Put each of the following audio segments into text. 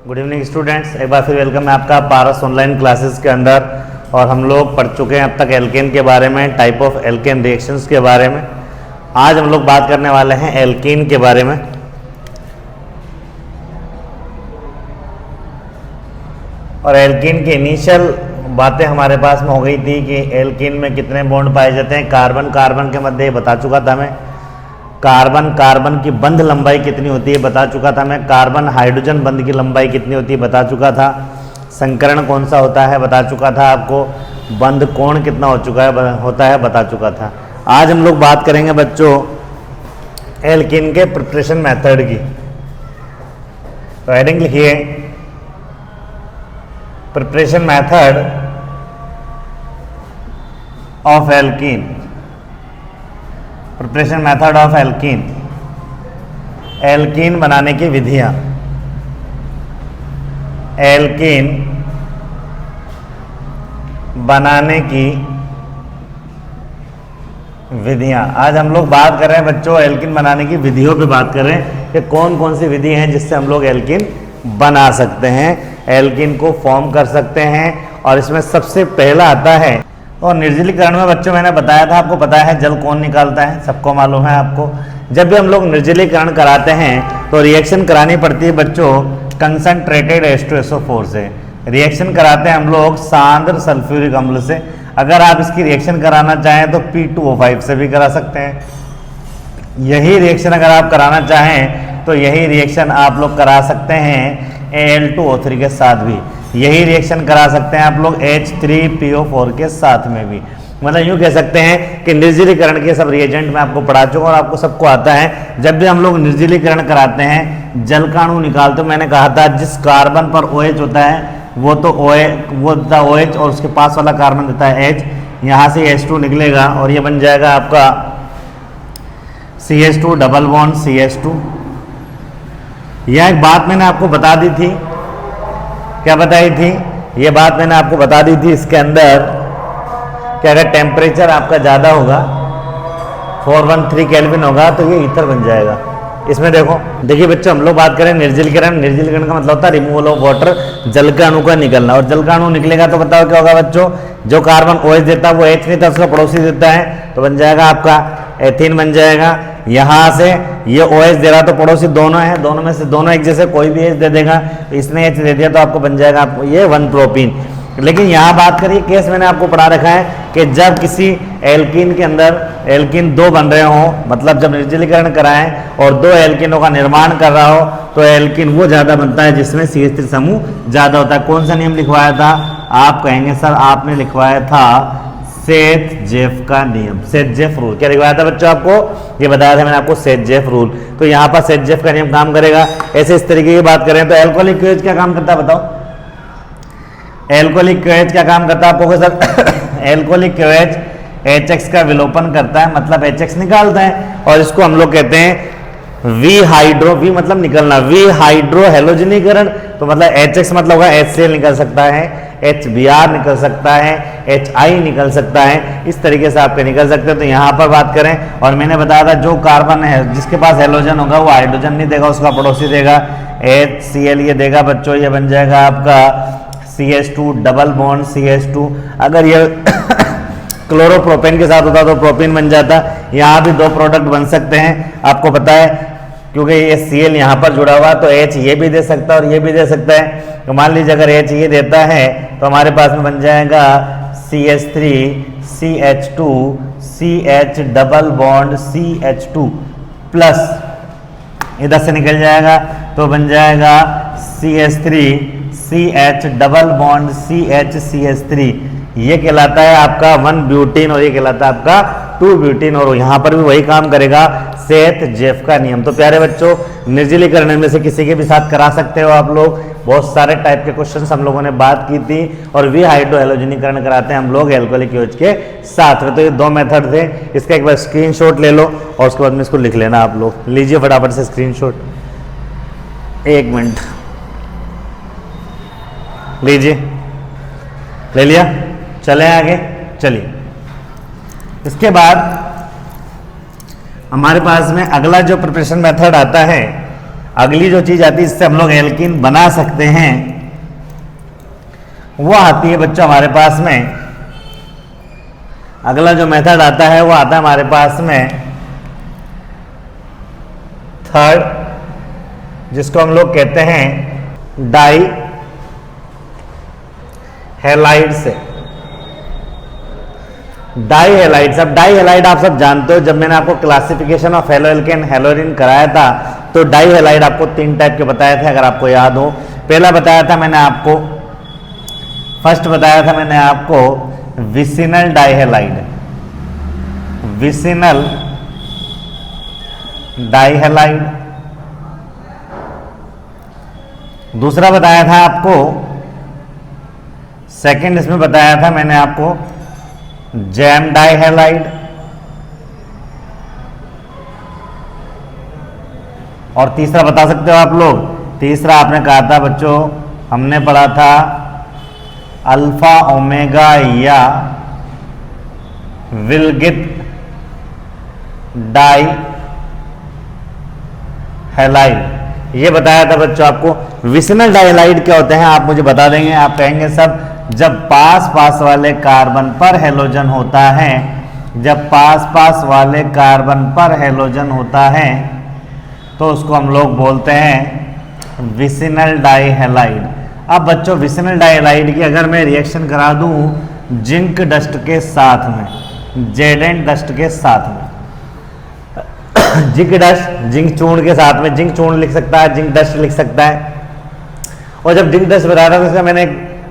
Good evening students, एक बार फिर welcome है आपका पारस ऑनलाइन क्लासेस के अंदर। और हम लोग पढ़ चुके हैं अब तक एल्केन के बारे में, टाइप ऑफ एल्केन रिएक्शंस के बारे में। आज हम लोग बात करने वाले हैं एल्कीन के बारे में। और एल्कीन की इनिशियल बातें हमारे पास में हो गई थी कि एल्कीन में कितने बॉन्ड पाए जाते हैं। कार्बन कार्बन के मध्य बता चुका था मैं। कार्बन कार्बन की बंध लंबाई कितनी होती है बता चुका था मैं। कार्बन हाइड्रोजन बंध की लंबाई कितनी होती है बता चुका था। संकरण कौन सा होता है बता चुका था आपको। बंध कोण कितना होता है बता चुका था। आज हम लोग बात करेंगे बच्चों एल्कीन के प्रिपरेशन मेथड की। तो हेडिंग लिखिए, preparation method of alkene. Preparation method of alkene, alkene बनाने की विधियां। एल्कीन बनाने की विधियां। आज हम लोग बात कर रहे हैं बच्चों एल्कीन बनाने की विधियों पे बात कर रहे हैं कि कौन कौन सी विधि हैं जिससे हम लोग एल्कीन बना सकते हैं, एल्कीन को फॉर्म कर सकते हैं। और इसमें सबसे पहला आता है और निर्जलीकरण में बच्चों मैंने बताया था, आपको पता है जल कौन निकालता है, सबको मालूम है आपको। जब भी हम लोग निर्जलीकरण कराते हैं तो रिएक्शन करानी पड़ती है बच्चों कंसंट्रेटेड H2SO4 से। रिएक्शन कराते हैं हम लोग सांद्र सल्फ्यूरिक अम्ल से। अगर आप इसकी रिएक्शन कराना चाहें तो P2O5 से भी करा सकते हैं। यही रिएक्शन अगर आप कराना चाहें तो यही रिएक्शन आप लोग करा सकते हैं Al2O3 के साथ भी। यही रिएक्शन करा सकते हैं आप लोग H3PO4 के साथ में भी। मतलब यूँ कह सकते हैं कि निर्जलीकरण के सब रिएजेंट मैं आपको पढ़ा चुका और आपको सबको आता है। जब भी हम लोग निर्जलीकरण कराते हैं जल का अणु निकालते, मैंने कहा था जिस कार्बन पर OH होता है वो तो वो देता है OH और उसके पास वाला कार्बन देता है H। यहाँ से H2 निकलेगा और ये बन जाएगा आपका CH2 डबल बॉन्ड CH2। यह एक बात मैंने आपको बता दी थी, क्या बताई थी? ये बात मैंने आपको बता दी थी इसके अंदर कि अगर टेम्परेचर आपका ज़्यादा होगा 413 केल्विन होगा तो ये ईथर बन जाएगा। इसमें देखिए बच्चों हम लोग बात करें निर्जलीकरण। निर्जलीकरण का मतलब होता है रिमूवल ऑफ वाटर, जल का अणु का निकलना। और जल का अणु निकलेगा तो बताओ क्या होगा बच्चों, जो कार्बन OH देता है वो H नहीं था, उसका पड़ोसी देता है तो बन जाएगा आपका एथीन बन जाएगा। यहाँ से ये OH दे रहा तो पड़ोसी दोनों है, दोनों में से दोनों एक जैसे कोई भी H दे देगा, इसने H दे दिया तो आपको बन जाएगा आपको ये 1 प्रोपीन। लेकिन यहाँ बात करिए केस मैंने आपको पढ़ा रखा है कि जब किसी एल्कीन के अंदर एल्कीन 2 बन रहे हों, मतलब जब निर्जलीकरण कराएं और 2 एल्कीनों का निर्माण कर रहा हो तो एल्कीन वो ज़्यादा बनता है जिसमें CH3 समूह ज़्यादा होता है। कौन सा नियम लिखवाया था? आप कहेंगे सर आपने लिखवाया था सेथ-जेफ का नियम, सेथ-जेफ रूल। क्या लिखवाया था बच्चों आपको? ये बताया था मैंने आपको सेथ-जेफ रूल। तो यहाँ पर सेथ-जेफ का नियम काम करेगा। ऐसे इस तरीके की बात करें तो एल्कोहलिक क्यूएच क्या काम करता है बताओ? एल्कोहलिक क्यूएच क्या काम करता है आपको सर? एल्कोहलिक क्यूएच HX का विलोपन करता है, मतलब HX निकालता है। और इसको हम लोग कहते हैं वी हाइड्रो, वी मतलब निकलना, वी हाइड्रो हेलोजनीकरण। तो मतलब HX मतलब होगा HCl निकल सकता है, HBr निकल सकता है, HI निकल सकता है। इस तरीके से आपके निकल सकते हैं। तो यहाँ पर बात करें और मैंने बताया था जो कार्बन है जिसके पास हेलोजन होगा वो हाइड्रोजन नहीं देगा, उसका पड़ोसी देगा HCl ये देगा बच्चों। ये बन जाएगा आपका CH2 डबल बॉन्ड CH2। अगर ये क्लोरोप्रोपेन के साथ होता तो प्रोपीन बन जाता। यहाँ भी 2 प्रोडक्ट बन सकते हैं, आपको पता है, क्योंकि ये Cl यहाँ पर जुड़ा हुआ तो H ये भी दे सकता है और ये भी दे सकता है। तो मान लीजिए अगर H ये देता है तो हमारे पास में बन जाएगा CH3 CH2 CH double bond CH2 plus इधर से निकल जाएगा तो बन जाएगा CH3 CH double bond CH CH3। ये कहलाता है आपका 1 ब्यूटीन और ये कहलाता है आपका 2 ब्यूटीन। और यहाँ पर भी वही काम करेगा सेथ-जेफ का नियम। तो प्यारे बच्चों निर्जलीकरण में से किसी के भी साथ करा सकते हो आप लोग। बहुत सारे टाइप के क्वेश्चंस हम लोगों ने बात की थी। और वी हाइड्रो हेलोजनीकरण कराते हैं हम लोग एल्कोहलिक क्यूएच के साथ में। तो ये 2 मेथड थे। इसका एक बार स्क्रीनशॉट ले लो और उसके बाद में इसको लिख लेना आप लोग। लीजिए फटाफट से स्क्रीनशॉट, 1 मिनट लीजिए, ले लिया? चले आगे, चलिए। इसके बाद हमारे पास में अगला जो प्रिपरेशन मेथड आता है अगली जो चीज आती है इससे हम लोग एल्कीन बना सकते हैं वो आती है बच्चों हमारे पास में, अगला जो मेथड आता है वो आता है हमारे पास में थर्ड, जिसको हम लोग कहते हैं डाई हैलाइड से। डाई हैलाइड्स, अब डाई हैलाइड आप सब जानते हो, जब मैंने आपको क्लासिफिकेशन ऑफ हेलो एल्केन हेलोरिन कराया था तो डाई हैलाइड आपको 3 टाइप के बताए थे, अगर आपको याद हो। पहला बताया था मैंने आपको, फर्स्ट बताया था मैंने आपको vicinal die halide, vicinal die halide. दूसरा बताया था आपको, सेकंड इसमें बताया था मैंने आपको जैम डाई हैलाइड, और तीसरा बता सकते हो आप लोग, तीसरा आपने कहा था बच्चों, हमने पढ़ा था अल्फा ओमेगा या विलगित डाई हैलाइड। ये बताया था बच्चों आपको। विसिनल डाई हैलाइड क्या होते हैं आप मुझे बता देंगे, आप कहेंगे सब जब पास पास वाले कार्बन पर हेलोजन होता है, जब पास पास वाले कार्बन पर हेलोजन होता है तो उसको हम लोग बोलते हैं विसिनल डाई हैलाइड। अब बच्चों विसिनल डाई हैलाइड की अगर मैं रिएक्शन करा दूं जिंक डस्ट के साथ में, जेडेंट डस्ट के साथ में, जिंक डस्ट जिंक चूर्ण के साथ में, जिंक चूर्ण लिख सकता है, जिंक डस्ट लिख सकता है। और जब जिंक डस्ट बताया था तो इसका मैंने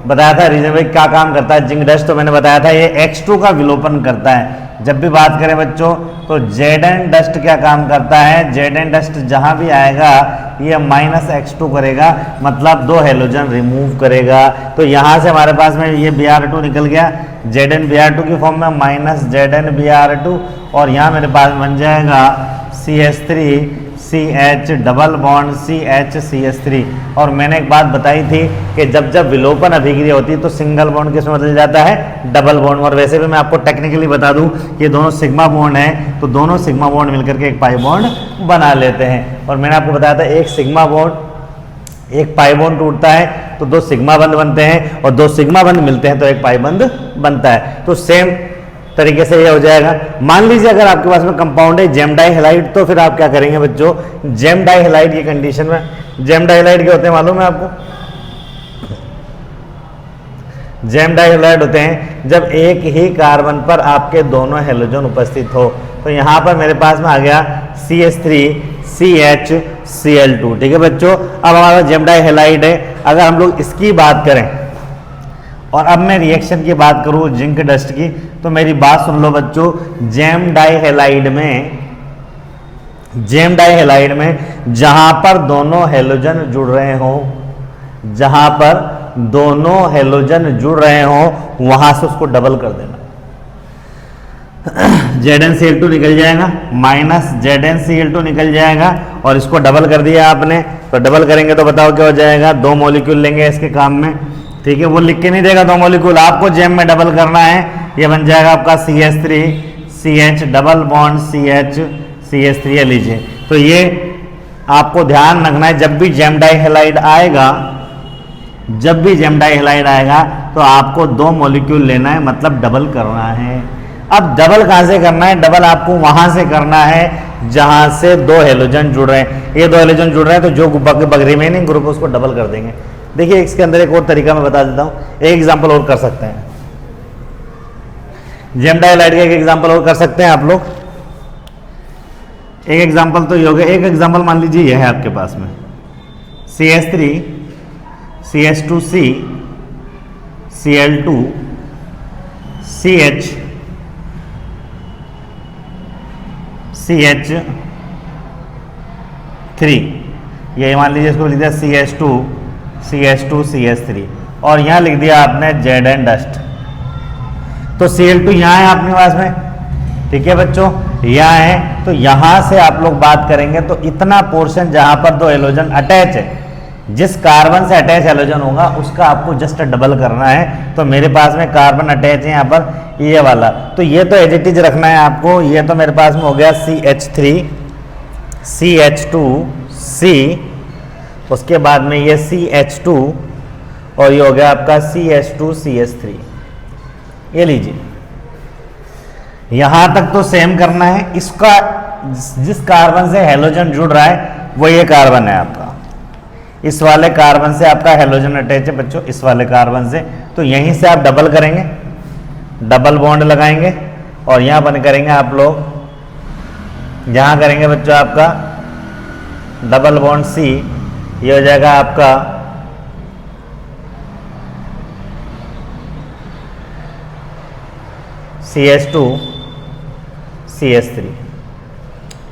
बताया था रीजन भाई क्या काम करता है जिंक डस्ट, तो मैंने बताया था ये X2 का विलोपन करता है। जब भी बात करें बच्चों तो जेडेंट डस्ट क्या काम करता है, जेडेंट डस्ट जहां भी आएगा ये -X2 करेगा, मतलब 2 हेलोजन रिमूव करेगा। तो यहां से हमारे पास में ये Br2 निकल गया, ZnBr2 की फॉर्म में -ZnBr2, और यहाँ मेरे पास बन जाएगा CH3CH डबल बॉन्ड CH और मैंने एक बात बताई थी कि जब जब विलोपन अभिक्रिया होती है तो सिंगल बॉन्ड किसमें बदल जाता है, डबल बॉन्ड। और वैसे भी मैं आपको टेक्निकली बता दूं कि दोनों सिग्मा बॉन्ड हैं, तो दोनों सिग्मा बॉन्ड मिलकर के एक पाई बॉन्ड बना लेते हैं। और मैंने आपको बताया था एक सिग्मा बॉन्ड एक पाई बॉन्ड टूटता है तो 2 सिग्मा बंध बनते हैं, और 2 सिग्मा बंध मिलते हैं तो एक पाई बंध बनता है। तो सेम तरीके से ये हो जाएगा। मान लीजिए अगर आपके पास में कंपाउंड है जेम डाई हैलाइड, तो फिर आप क्या करेंगे बच्चों, जेम डाई हैलाइड की कंडीशन में, जेम डाई हैलाइड क्या होते हैं मालूम है आपको, जेम डाई हैलाइड होते हैं जब एक ही कार्बन पर आपके दोनों हेलोजन उपस्थित हो। तो यहां पर मेरे पास में आ गया CH3CHCl2, ठीक है बच्चों। अब हमारा जेम डाई हैलाइड है, अगर हम लोग इसकी बात करें और अब मैं रिएक्शन की बात करूं जिंक डस्ट की, तो मेरी बात सुन लो बच्चों, जेम डाई हैलाइड में जहां पर दोनों हेलोजन जुड़ रहे हो, जहां पर दोनों हेलोजन जुड़ रहे हो वहां से उसको डबल कर देना, ZnCl2 निकल जाएगा, -ZnCl2 निकल जाएगा, और इसको डबल कर दिया आपने, तो डबल करेंगे तो बताओ क्या हो जाएगा, 2 मॉलिक्यूल लेंगे इसके काम में, ठीक है। वो लिख के नहीं देगा 2 मॉलिक्यूल, आपको जेम में डबल करना है, ये बन जाएगा आपका CH3CH डबल बॉन्ड CH लीजिए। तो ये आपको ध्यान रखना है, जब भी जेम डाई हैलाइड आएगा, जब भी जेम डाई हैलाइड आएगा तो आपको 2 मॉलिक्यूल लेना है, मतलब डबल करना है। अब डबल कहां से करना है, डबल आपको वहां से करना है जहां से 2 हेलोजन जुड़ रहे हैं। ये 2 हेलोजन जुड़ रहे हैं तो जो रिमेनिंग ग्रुप उसको डबल कर देंगे। देखिए इसके अंदर एक और तरीका मैं बता देता हूं, एक एग्जांपल और कर सकते हैं, जेम डाई हैलाइड का एक एग्जांपल और कर सकते हैं आप लोग। एक एग्जांपल तो ये हो गया, एक एग्जांपल मान लीजिए ये है आपके पास में CH3 CH2C Cl2 CH3, ये मान लीजिए इसको लिख दिया CH2 CH3, और यहां लिख दिया आपने Zn डस्ट। तो Cl2 यहां है अपने पास में, ठीक है बच्चों, यहां है। तो यहां से आप लोग बात करेंगे तो इतना पोर्शन जहां पर 2 हेलोजन अटैच है, जिस कार्बन से अटैच हेलोजन होगा उसका आपको जस्ट डबल करना है। तो मेरे पास में कार्बन अटैच है यहाँ पर ये वाला, तो ये तो एज इट इज रखना है आपको। ये तो मेरे पास में हो गया CH3 CH2C उसके बाद में ये CH2 और ये हो गया आपका CH2CH3। ये लीजिए, यहां तक तो सेम करना है। इसका जिस कार्बन से हेलोजन जुड़ रहा है वो ये कार्बन है आपका, इस वाले कार्बन से आपका हेलोजन अटैच है बच्चों, इस वाले कार्बन से। तो यहीं से आप डबल करेंगे, डबल बॉन्ड लगाएंगे और यहां बन करेंगे आप लोग, यहां करेंगे बच्चों आपका डबल बॉन्ड C, ये हो जाएगा आपका CH2 CH3।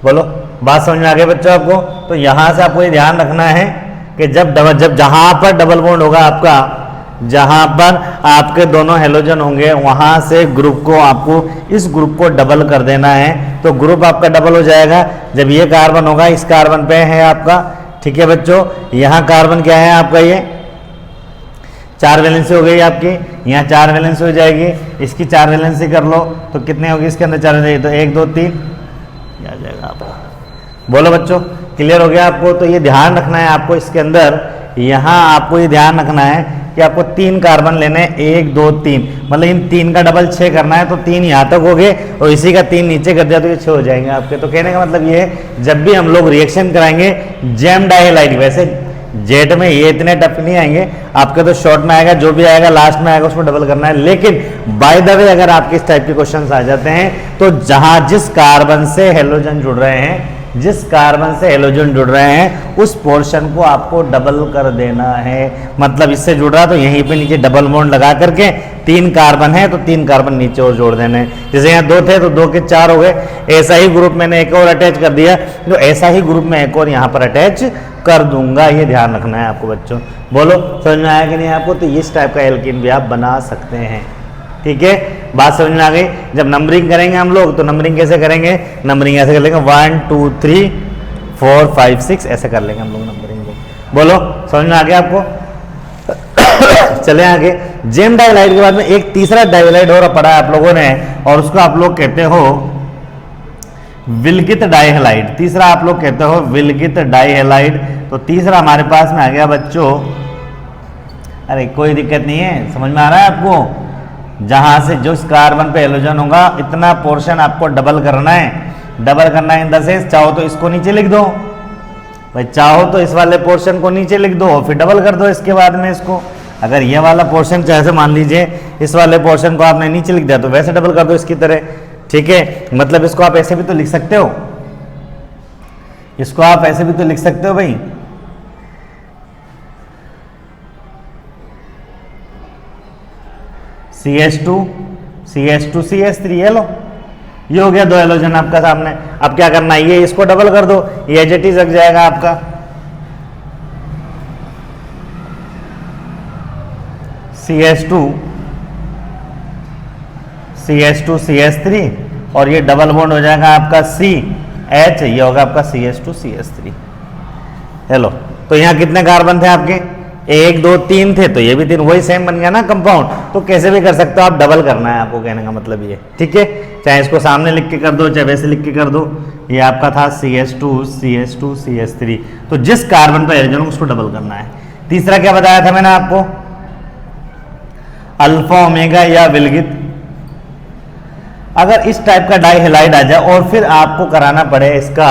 बोलो, बात समझ में आ गई बच्चों आपको? तो यहां से आपको ये ध्यान रखना है कि जब जहां पर डबल बॉन्ड होगा आपका, जहां पर आपके दोनों हेलोजन होंगे, वहां से ग्रुप को आपको, इस ग्रुप को डबल कर देना है। तो ग्रुप आपका डबल हो जाएगा जब ये कार्बन होगा, इस कार्बन पे है आपका, ठीक है बच्चों। यहाँ कार्बन क्या है आपका, ये 4 वैलेंसी हो गई आपकी, यहाँ 4 वैलेंसी हो जाएगी, इसकी 4 वैलेंसी कर लो तो कितने होगी इसके अंदर 4 हो जाएगी, तो 1 2 3 आ जाएगा आपका। बोलो बच्चों, क्लियर हो गया आपको? तो ये ध्यान रखना है आपको इसके अंदर, यहाँ आपको ये ध्यान रखना है कि आपको 3 कार्बन लेने हैं, 1 2 3, मतलब इन 3 का डबल 6 करना है। तो 3 यहाँ तक हो गए और इसी का 3 नीचे कर दिया तो ये 6 हो जाएंगे आपके। तो कहने का मतलब ये है, जब भी हम लोग रिएक्शन कराएंगे जेम डाइहाइलाइड, वैसे जेट में ये इतने टफ नहीं आएंगे आपके, तो शॉर्ट में आएगा, जो भी आएगा लास्ट में आएगा उसको डबल करना है। लेकिन बाय द वे अगर आपके इस टाइप के क्वेश्चन आ जाते हैं तो जहां जिस कार्बन से हेलोजन जुड़ रहे हैं, जिस कार्बन से हेलोजन जुड़ रहे हैं उस पोर्शन को आपको डबल कर देना है। मतलब इससे जुड़ रहा तो यहीं पे नीचे डबल बॉन्ड लगा करके 3 कार्बन है तो 3 कार्बन नीचे और जोड़ देने हैं। जैसे यहाँ 2 थे तो 2 के 4 हो गए, ऐसा ही ग्रुप मैंने एक और अटैच कर दिया, तो ऐसा ही ग्रुप में एक और यहाँ पर अटैच कर दूंगा। ये ध्यान रखना है आपको बच्चों। बोलो, समझ में आया कि नहीं आपको? तो इस टाइप का एल्कीन भी आप बना सकते हैं, ठीक है। बात समझ में आ गई? जब नंबरिंग करेंगे हम लोग तो नंबरिंग कैसे करेंगे? नंबरिंग ऐसे कर लेंगे 1 2 3 4 5 6 ऐसे कर लेंगे हम लोग नंबरिंग को। बोलो, समझ में आ गया आपको? चले आगे। जेम डाइहाइलाइड के बाद में एक तीसरा डाइहाइलाइड और पढ़ा है आप लोगों ने, और उसको आप लोग कहते हो विलगित डाइहाइलाइड। तीसरा आप लोग कहते हो विलगित डाइहाइलाइड। तो तीसरा हमारे पास में आ गया बच्चों, अरे कोई दिक्कत नहीं है, समझ में आ रहा है आपको? जहां से जो कार्बन पे हेलोजन होगा इतना पोर्शन आपको डबल करना है। डबल करना है इन द सेंस, चाहो तो इसको नीचे लिख दो भाई, चाहो तो इस वाले पोर्शन को नीचे लिख दो फिर डबल कर दो इसके बाद में इसको। अगर ये वाला पोर्शन, जैसे मान लीजिए इस वाले पोर्शन को आपने नीचे लिख दिया तो वैसे डबल कर दो इसकी तरह, ठीक है। मतलब इसको आप ऐसे भी तो लिख सकते हो, इसको आप ऐसे भी तो लिख सकते हो भाई, CH2 CH2 CH3, ये लो, ये हो गया 2 हेलोजन आपका सामने। अब क्या करना है, ये इसको डबल कर दो, ये एज इट इज लग जाएगा आपका CH2 CH2 CH3 और ये डबल बॉन्ड हो जाएगा आपका CH, ये होगा आपका CH2 CH3। हेलो, तो यहाँ कितने कार्बन थे आपके? 1 2 3 थे, तो ये भी 3, वही सेम बन गया ना कंपाउंड। तो कैसे भी कर सकते हो आप, डबल करना है आपको, कहने का मतलब ये, ठीक है। चाहे इसको सामने लिख के कर दो, चाहे वैसे लिख के कर दो। ये आपका था CH2 CH2 CH3। तो जिस कार्बन पर हेलोजन उसको डबल करना है। तीसरा क्या बताया था मैंने आपको? अल्फा ओमेगा या विलगित। अगर इस टाइप का डाइहाइलाइड आ जाए और फिर आपको कराना पड़े इसका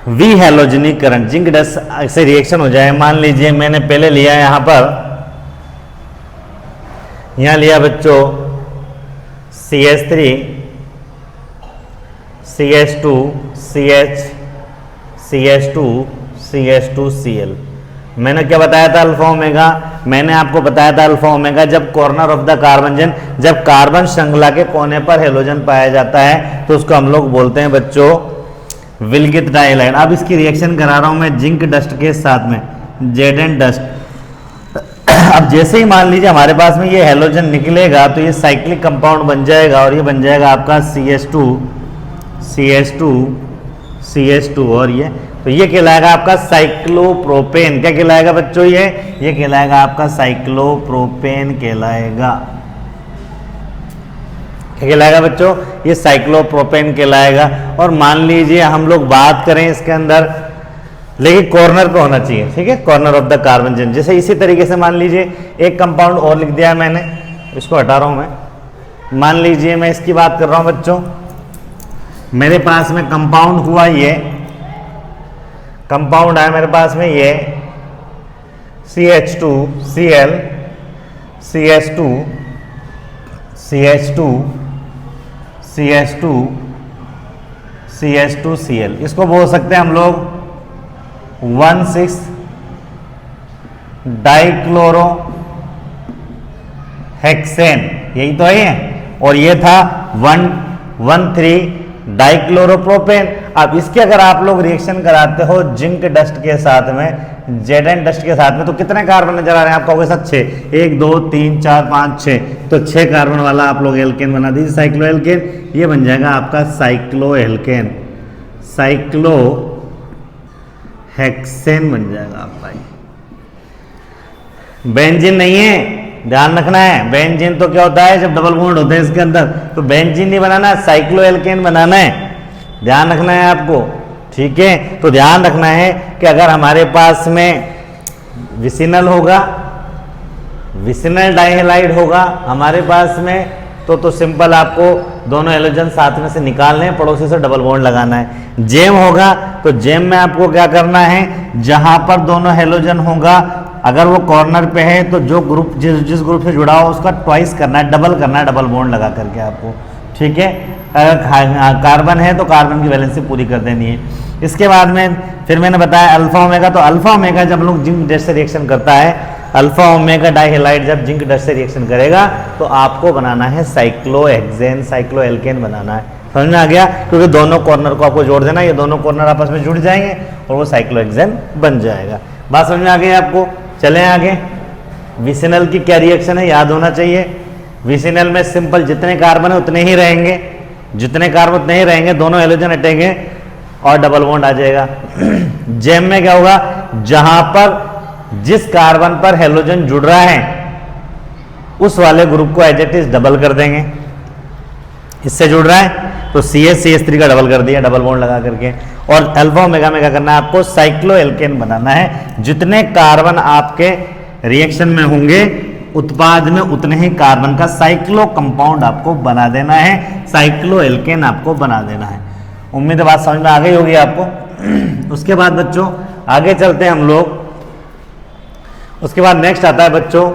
वी हैलोजनीकरण, जिंक डस्ट से रिएक्शन हो जाए। मान लीजिए मैंने पहले लिया यहां पर, यहां लिया बच्चों CH3 CH2 CH CH2 CH2 Cl। मैंने क्या बताया था? Alpha omega. मैंने आपको बताया था अल्फा ओमेगा जब कॉर्नर ऑफ द कार्बन, जब कार्बन श्रृंखला के कोने पर हेलोजन पाया जाता है तो उसको हम लोग बोलते हैं बच्चों विलगित डाइहाइलाइड। अब इसकी रिएक्शन करा रहा हूं मैं जिंक डस्ट के साथ में, Zn डस्ट। अब जैसे ही मान लीजिए हमारे पास में ये हेलोजन निकलेगा तो ये साइक्लिक कंपाउंड बन जाएगा और ये बन जाएगा आपका CH2 CH2 CH2 और ये, तो ये कहलाएगा आपका साइक्लोप्रोपेन। क्या कहलाएगा बच्चों? ये कहलाएगा आपका साइक्लोप्रोपेन कहलाएगा। क्या कहलाएगा बच्चों? ये साइक्लोप्रोपेन कहलाएगा। और मान लीजिए हम लोग बात करें इसके अंदर लेकिन कॉर्नर पे होना चाहिए, ठीक है, corner of the carbon chain. जैसे इसी तरीके से मान लीजिए एक कंपाउंड और लिख दिया मैंने, इसको हटा रहा हूं मैं। मान लीजिए मैं इसकी बात कर रहा हूं बच्चों, मेरे पास में कंपाउंड हुआ ये, कंपाउंड है मेरे पास में ये CH2 Cl CH2 CH2 CH2 CH2 Cl, इसको बोल सकते हैं हम लोग 1,6 डाइक्लोरो हेक्सेन, यही तो है। और ये था 1,13 डाइक्लोरोप्रोपेन। अब इसके अगर आप लोग रिएक्शन कराते हो जिंक डस्ट के साथ में, Zn डस्ट के साथ में, तो कितने कार्बन नजर आ रहे हैं आपको? होगा सब 6, 1 2 3 4 5 6, तो 6 कार्बन वाला आप लोग एल्केन बना दीजिए, साइक्लोएल्केन। ये बन जाएगा आपका साइक्लोएल्केन, साइक्लो हेक्सेन बन जाएगा आपका। बेंजीन नहीं है, ध्यान रखना है। बेंजीन तो क्या होता है, जब डबल बॉन्ड होते हैं इसके अंदर, तो बेंजीन नहीं बनाना, साइक्लोएल्केन बनाना है, ध्यान रखना है आपको, ठीक है। तो ध्यान रखना है कि अगर हमारे पास में विसिनल होगा, विसिनल डाइहेलाइड होगा हमारे पास में, तो सिंपल आपको दोनों हेलोजन साथ में से निकालने हैं, पड़ोसी से डबल बॉन्ड लगाना है। जेम होगा तो जेम में आपको क्या करना है, जहां पर दोनों हेलोजन होगा, अगर वो कॉर्नर पे है तो जो ग्रुप जिस ग्रुप से जुड़ा हो उसका ट्वाइस करना है, डबल करना है, डबल बॉन्ड लगा करके आपको, ठीक है। अगर कार्बन है तो कार्बन की वैलेंसी पूरी कर देनी है। इसके बाद में फिर मैंने बताया अल्फा ओमेगा, तो अल्फा ओमेगा जब लोग जिंक डस्ट से रिएक्शन करता है, अल्फा ओमेगा डाइहेलाइड जब जिंक डस्ट से रिएक्शन करेगा तो आपको बनाना है साइक्लोहेक्सेन, साइक्लोएल्केन बनाना है। समझ में आ गया? क्योंकि दोनों कॉर्नर को आपको जोड़ देना, ये दोनों कॉर्नर आपस में जुड़ जाएंगे और वो साइक्लोहेक्सेन बन जाएगा। बात समझ में आ गई आपको? चलें आगे। विसिनल की क्या रिएक्शन है याद होना चाहिए। विसिनल में सिंपल जितने कार्बन है उतने ही रहेंगे, जितने कार्बन उतने ही रहेंगे, दोनों हेलोजन हटेंगे और डबल बॉन्ड आ जाएगा। जेम में क्या होगा, जहां पर जिस कार्बन पर हेलोजन जुड़ रहा है उस वाले ग्रुप को एज इट इज डबल कर देंगे। इससे जुड़ रहा है तो CH3 का डबल कर दिया, डबल बॉन्ड लगा करके। और अल्फा ओमेगा में क्या करना है आपको, साइक्लोएल्केन बनाना है। जितने कार्बन आपके रिएक्शन में होंगे उत्पाद में उतने ही कार्बन का साइक्लो कंपाउंड आपको बना देना है, साइक्लोएल्केन आपको बना देना है। उम्मीद है बात समझ में आ गई होगी आपको। उसके बाद बच्चों आगे चलते हैं हम लोग। उसके बाद नेक्स्ट आता है बच्चों,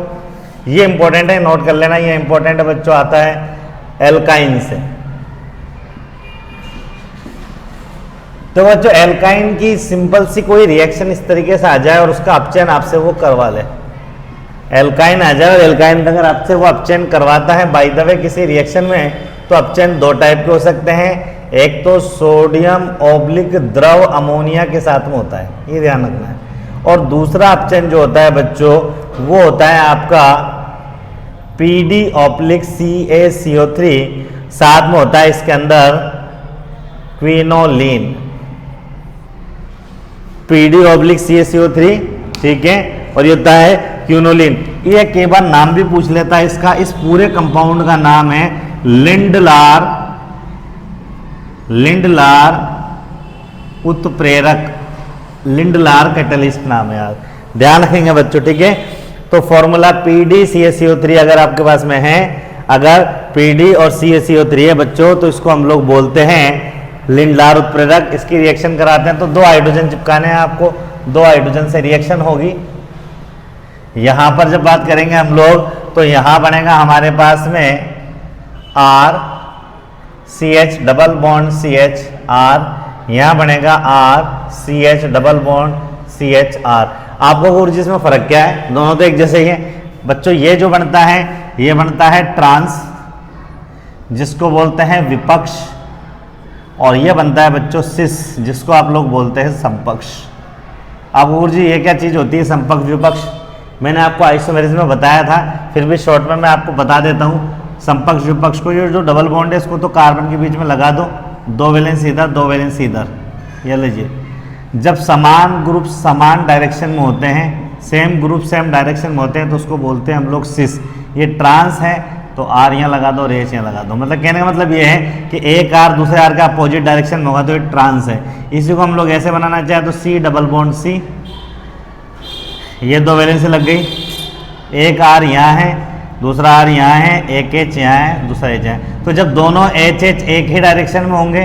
ये इंपॉर्टेंट है, नोट कर लेना, ये इंपॉर्टेंट है बच्चों, आता है एल्काइन से। तो बच्चों एल्काइन की सिंपल सी कोई रिएक्शन इस तरीके से आ जाए और उसका अपचयन आपसे वो करवा ले। एल्काइन आ जाए और एल्काइन अगर आपसे वो अपचयन करवाता है बाय द वे किसी रिएक्शन में, तो अपचयन दो टाइप के हो सकते हैं। एक तो सोडियम ऑब्लिक द्रव अमोनिया के साथ में होता है, ये ध्यान रखना है। और दूसरा अपचयन जो होता है बच्चों वो होता है आपका PD/CaCO3, साथ में होता है इसके अंदर क्विनोलिन, PD/CaCO3, ठीक है, और ये होता है क्विनोलिन। ये कई बार नाम भी पूछ लेता है इसका। इस पूरे कंपाउंड का नाम है लिंडलार उत्प्रेरक, लिंडलार कैटलिस्ट नाम है यार, ध्यान रखेंगे बच्चों, ठीक है। तो फॉर्मूला PD/CaCO3 अगर आपके पास में है, अगर PD और CaCO3 है बच्चों, तो इसको हम लोग बोलते हैं लिंडलार उत्प्रेरक। इसकी रिएक्शन कराते हैं तो दो हाइड्रोजन चिपकाने हैं आपको, दो हाइड्रोजन से रिएक्शन होगी। यहां पर जब बात करेंगे हम लोग तो यहां बनेगा हमारे पास में RCH डबल बॉन्ड CHR, यहां बनेगा RCH डबल बॉन्ड CHR। आपको ऊर्जा में फर्क क्या है, दोनों तो एक जैसे ही है बच्चों। ये जो बनता है ये बनता है ट्रांस, जिसको बोलते हैं विपक्ष, और ये बनता है बच्चों सिस, जिसको आप लोग बोलते हैं समपक्ष। अब ऊर्जा ये क्या चीज होती है समपक्ष विपक्ष, मैंने आपको आइसोमेरिज्म में बताया था, फिर भी शॉर्ट में मैं आपको बता देता हूँ। समपक्ष विपक्ष को ये जो डबल बॉन्ड है इसको तो कार्बन के बीच में लगा दो, दो वैलेंस इधर दो वैलेंस इधर, ये लीजिए। जब समान ग्रुप समान डायरेक्शन में होते हैं, सेम ग्रुप सेम डायरेक्शन में होते हैं, तो उसको बोलते हैं हम लोग सिस। ये ट्रांस है तो तो आर यहाँ लगा दो और एच यहाँ लगा दो। मतलब कहने का मतलब ये है कि एक आर दूसरे आर का अपोजिट डायरेक्शन में होगा तो ये ट्रांस है। इसी को हम लोग ऐसे बनाना चाहे तो सी डबल बॉन्ड सी, ये दो वैलेंसी लग गई, एक आर यहाँ है दूसरा आर यहाँ है, एक एच यहाँ है दूसरा एच है। तो जब दोनों एच एच एक ही डायरेक्शन में होंगे,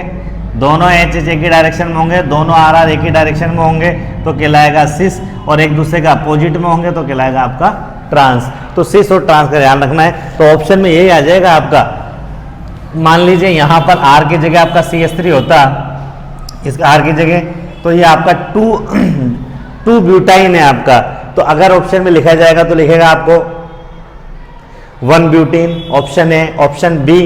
दोनों एच एच एक ही डायरेक्शन में होंगे, दोनों आर आर एक ही डायरेक्शन में होंगे तो कहलाएगा सिस, और एक दूसरे का अपोजिट में होंगे तो कहलाएगा आपका ट्रांस। तो सिस और ट्रांस का ध्यान रखना है। तो ऑप्शन में यही आ जाएगा आपका। मान लीजिए यहाँ पर आर की जगह आपका CH3 होता, इस आर की जगह, तो ये आपका टू ब्यूटाइन है आपका। तो अगर ऑप्शन में लिखा जाएगा तो लिखेगा आपको 1 ब्यूटीन, ऑप्शन है। ऑप्शन बी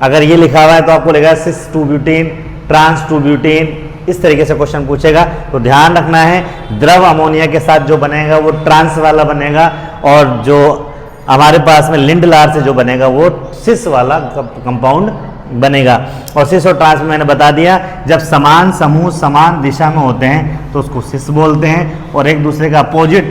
अगर ये लिखा हुआ है तो आपको लिखेगा सिस 2 ब्यूटीन, ट्रांस 2 ब्यूटीन। इस तरीके से क्वेश्चन पूछेगा। तो ध्यान रखना है द्रव अमोनिया के साथ जो बनेगा वो ट्रांस वाला बनेगा, और जो हमारे पास में लिंडलार से जो बनेगा वो सिस वाला कंपाउंड बनेगा। और सिस और ट्रांस में मैंने बता दिया, जब समान समूह समान दिशा में होते हैं तो उसको सिस बोलते हैं, और एक दूसरे का अपोजिट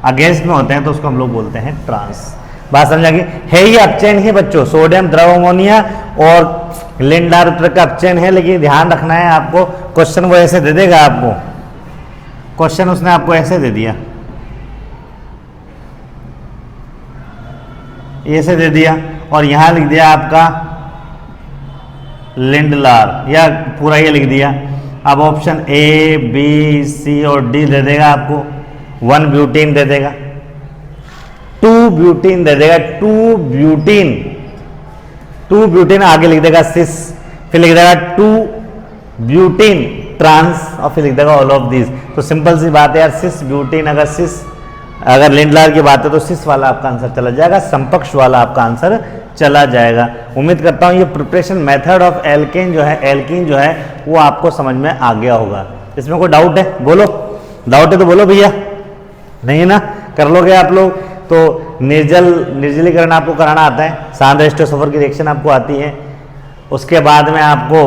अगेंस्ट में होते हैं तो उसको हम लोग बोलते हैं ट्रांस। बात समझा गई है? ये अपचयन है बच्चों, सोडियम द्रव अमोनिया और लिंडलार उत्तर का अपचयन है। लेकिन ध्यान रखना है आपको, क्वेश्चन वो ऐसे दे देगा आपको, क्वेश्चन उसने आपको ऐसे दे दिया, ऐसे दे दिया, और यहां लिख दिया आपका लिंडलार, या पूरा ये लिख दिया। अब ऑप्शन ए बी सी और डी दे देगा आपको, 1 ब्यूटीन दे देगा, 2 ब्यूटीन दे देगा, 2 ब्यूटीन आगे लिख देगा सिस, फिर लिख देगा 2 ब्यूटीन ट्रांस, और फिर लिख देगा ऑल ऑफ दिस। तो सिंपल सी बात है यार, सिस ब्यूटीन, अगर लिंडलार की बात है तो सिस वाला आपका आंसर चला जाएगा, समपक्ष वाला आपका आंसर चला जाएगा। उम्मीद करता हूं ये प्रिपरेशन मेथड ऑफ एल्केन जो है वो आपको समझ में आ गया होगा। इसमें कोई डाउट है? बोलो, डाउट है तो बोलो भैया। नहीं है ना? कर लोगे आप लोग? तो निर्जलीकरण आपको कराना आता है, सांद्र एस्टोसल्फर की रिएक्शन आपको आती है, उसके बाद में आपको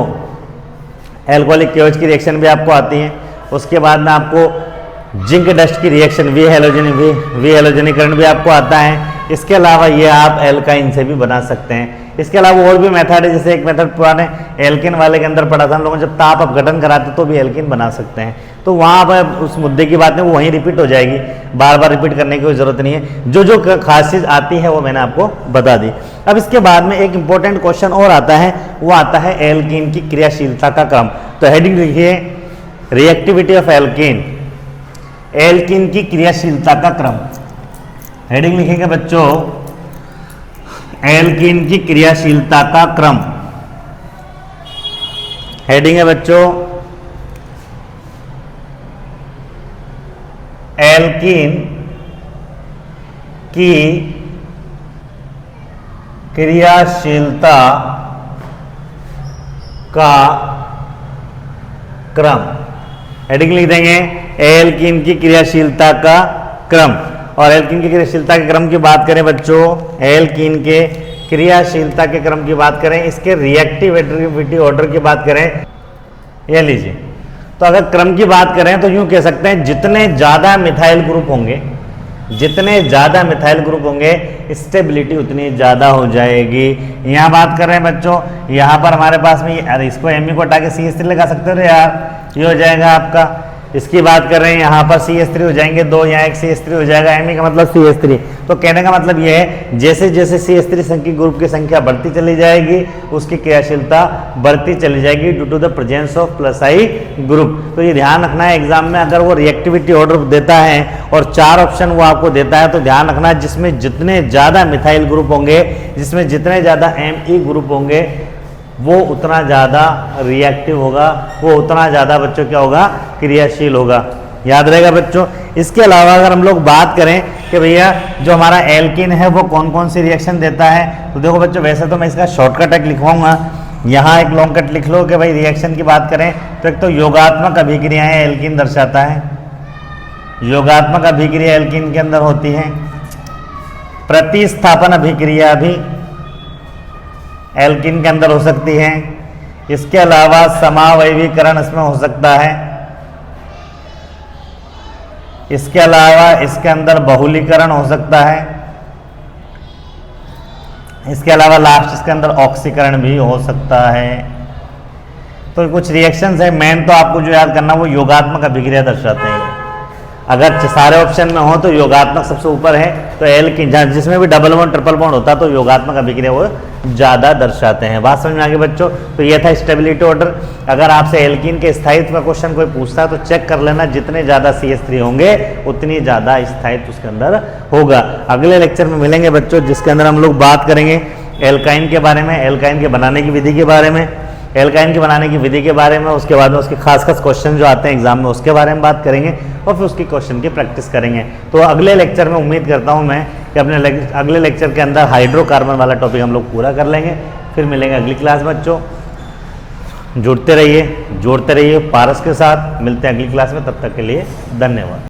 एल्कोहलिक केओएच की रिएक्शन भी आपको आती है, उसके बाद में आपको जिंक डस्ट की रिएक्शन वी हेलोजनीकरण भी आपको आता है। इसके अलावा ये आप एल्काइन से भी बना सकते हैं। इसके अलावा और भी मेथड है, जैसे एक मेथड पुराने एल्किन वाले के अंदर पढ़ा था हम लोगों ने, जब ताप अपघटन कराते तो भी एल्किन बना सकते हैं। तो वहाँ पर उस मुद्दे की बात नहीं, वो वहीं रिपीट हो जाएगी, बार बार रिपीट करने की कोई ज़रूरत नहीं है। जो जो खासियत आती है वो मैंने आपको बता दी। अब इसके बाद में एक इंपॉर्टेंट क्वेश्चन और आता है, वो आता है एल्कीन की क्रियाशीलता का क्रम। तो हेडिंग लिखिए, रिएक्टिविटी ऑफ एल्कीन, एल्कीन की क्रियाशीलता का क्रम। हेडिंग लिखेंगे बच्चों, एल्कीन की क्रियाशीलता का क्रम। हेडिंग है बच्चों, एल्कीन की क्रियाशीलता का क्रम। हेडिंग लिख देंगे, एल्कीन की क्रियाशीलता का क्रम। और एल्कीन की क्रियाशीलता के क्रम की बात करें बच्चों, एल्कीन के क्रियाशीलता के क्रम की बात करें, इसके रिएक्टिविटी ऑर्डर की बात करें, ये लीजिए। तो अगर क्रम की बात करें तो यूं कह सकते हैं, जितने ज़्यादा मिथाइल ग्रुप होंगे स्टेबिलिटी उतनी ज़्यादा हो जाएगी। यहाँ बात कर रहे हैं बच्चों, यहाँ पर हमारे पास में, अरे इसको एम को हटा के CH3 लगा सकते हो यार, ये हो जाएगा आपका। इसकी बात कर रहे हैं, यहाँ पर CH3 हो जाएंगे 2, यहाँ एक CH3 हो जाएगा, Me का मतलब CH3। तो कहने का मतलब ये है, जैसे जैसे CH3 संख्या ग्रुप की संख्या बढ़ती चली जाएगी उसकी क्रियाशीलता बढ़ती चली जाएगी due to the presence of plus I group. तो ये ध्यान रखना है, एग्जाम में अगर वो रिएक्टिविटी ऑर्डर देता है और 4 ऑप्शन वो आपको देता है तो ध्यान रखना है, जिसमें जितने ज़्यादा मिथाइल ग्रुप होंगे, जिसमें जितने ज़्यादा Me ग्रुप होंगे, वो उतना ज़्यादा रिएक्टिव होगा, वो उतना ज़्यादा बच्चों क्या होगा, क्रियाशील होगा। याद रहेगा बच्चों। इसके अलावा अगर हम लोग बात करें कि भैया जो हमारा एल्कीन है वो कौन कौन सी रिएक्शन देता है, तो देखो बच्चों, वैसे तो मैं इसका शॉर्टकट एक लिखवाऊंगा, यहाँ एक लॉन्ग कट लिख लो कि भाई रिएक्शन की बात करें तो एक तो योगात्मक अभिक्रियाएं एल्कीन दर्शाता है, योगात्मक अभिक्रिया एल्कीन के अंदर होती है, प्रतिस्थापन अभिक्रिया भी एल्कीन के अंदर हो सकती है। इसके अलावा समावयवीकरण इसमें हो सकता है। इसके अलावा इसके अंदर बहुलीकरण हो सकता है। इसके अलावा लास्ट इसके अंदर ऑक्सीकरण भी हो सकता है। तो कुछ रिएक्शंस है, मेन तो आपको जो याद करना वो योगात्मक अभिक्रिया दर्शाते हैं। अगर सारे ऑप्शन में हो तो योगात्मक सबसे ऊपर है, तो एल्कीन जिसमें भी डबल बॉन्ड ट्रिपल बॉन्ड होता है तो योगात्मक अभिक्रिया वो ज़्यादा दर्शाते हैं। बात समझ में आ गई बच्चों? तो ये था स्टेबिलिटी ऑर्डर। अगर आपसे एल्कीन के स्थायित्व का क्वेश्चन कोई पूछता है तो चेक कर लेना, जितने ज़्यादा CH3 होंगे उतनी ज़्यादा स्थायित्व उसके अंदर होगा। अगले लेक्चर में मिलेंगे बच्चों, जिसके अंदर हम लोग बात करेंगे एल्काइन के बारे में, एल्काइन के बनाने की विधि के बारे में, एल्काइन के बनाने की विधि के बारे में, उसके बाद में उसके खास खास क्वेश्चन जो आते हैं एग्जाम में उसके बारे में बात करेंगे और फिर उसकी क्वेश्चन की प्रैक्टिस करेंगे। तो अगले लेक्चर में उम्मीद करता हूं मैं कि अपने अगले लेक्चर के अंदर हाइड्रोकार्बन वाला टॉपिक हम लोग पूरा कर लेंगे। फिर मिलेंगे अगली क्लास बच्चों। जुड़ते रहिए, जोड़ते रहिए पारस के साथ। मिलते हैं अगली क्लास में, तब तक के लिए धन्यवाद।